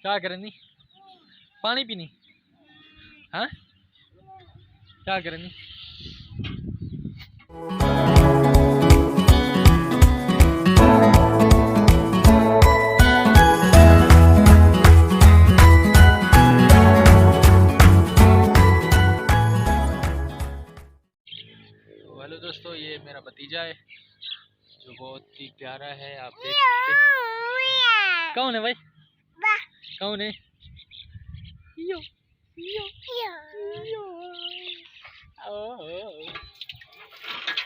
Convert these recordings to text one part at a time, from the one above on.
क्या करनी? पानी पीनी? हाँ क्या करनी? हेलो दोस्तों, ये मेरा भतीजा है जो बहुत ही प्यारा है। आप देख सकते। कौन है भाई? कौन है? यो यो यो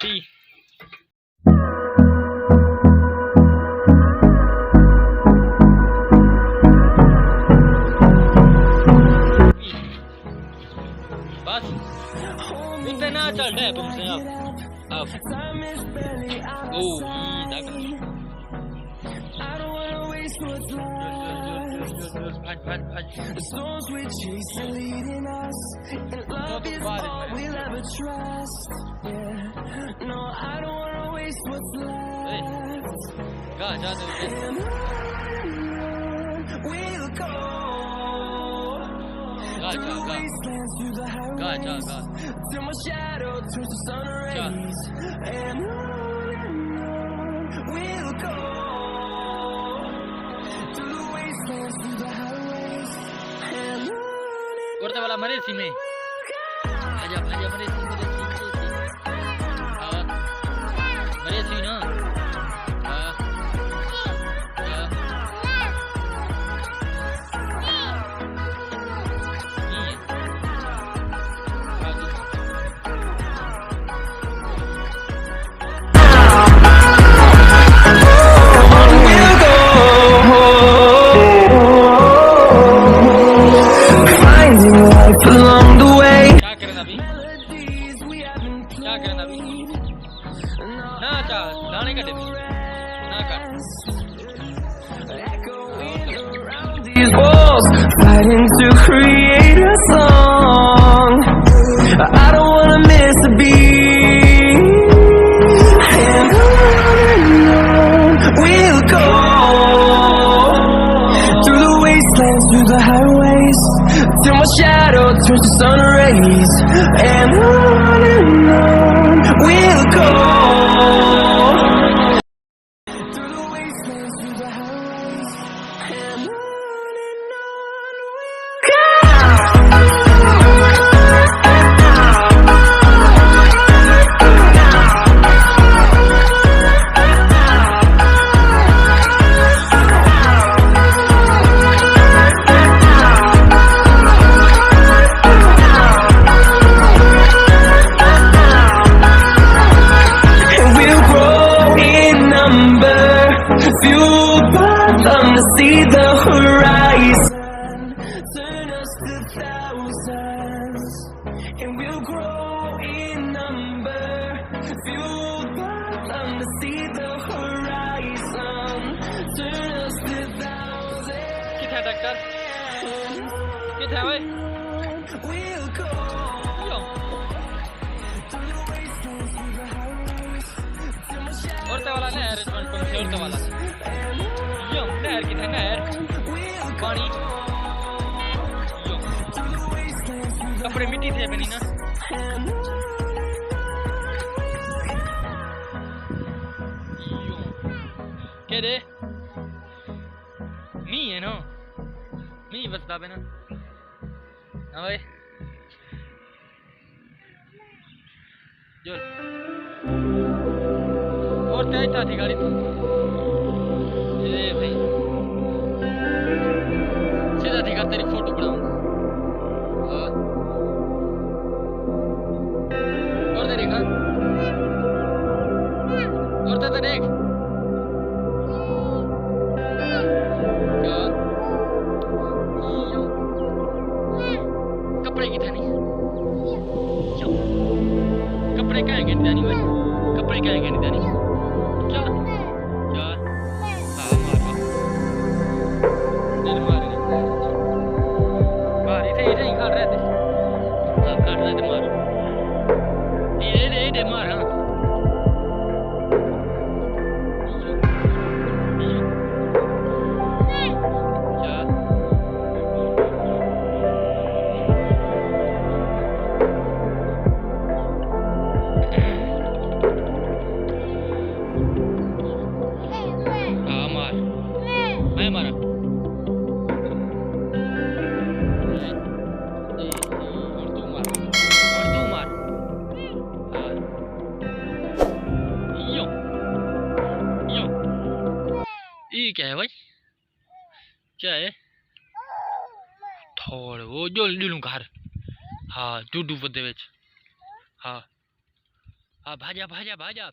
टी बस इतना ना चल रहा है तुमसे। अब The storms we chase are leading us, and love is all we'll ever trust. Yeah, no, I don't wanna waste what's left. And on we'll go through the wastelands, through the highways, till my shadow turns to sun rays. And on we'll go through the wastelands, through the highways. उड़ते वाला मरे सी में आजा आजा मरे सी मरे सी ना Along the way, क्या करना अभी? क्या करना अभी? ना चा दाने का डेम ना कर these walls, fighting to create a song. I don't wanna miss a beat. And on we'll go through the wastelands, through the highways, till my shadow turns to sun rays. And on we'll go through the wastelands, through the highways. And on we'll go. Fueled by them to see the horizon, turn us to thousands, and we'll grow in number. Fueled by them to see the horizon, turn us to thousands. कितना doctor कितना भाई? We'll go through the wastelands, through the highways, till my shadow उड़ते वाला नहीं है restaurant कौन से उड़ते वाला? यो नहर कितना नहर पानी यो कपड़े मिट्टी से बनी ना यो क्या दे मी है ना मी बस दाबे ना हाँ भाई जो और तेज था गाड़ी तो ये भाई सीधा दिखा तेरी फोटो बनाऊं और तेरी का और तो देख क्या कपड़े की थानी कपड़े कहाँ गए जानी भाई कपड़े कहाँ गए जानी क्या क्या हाँ मार क्या है भाई? क्या है? थोड़ वो जो लीलू घर। हाँ डूडू बदे विच। हाँ हाँ भाजा भाजा भाजा।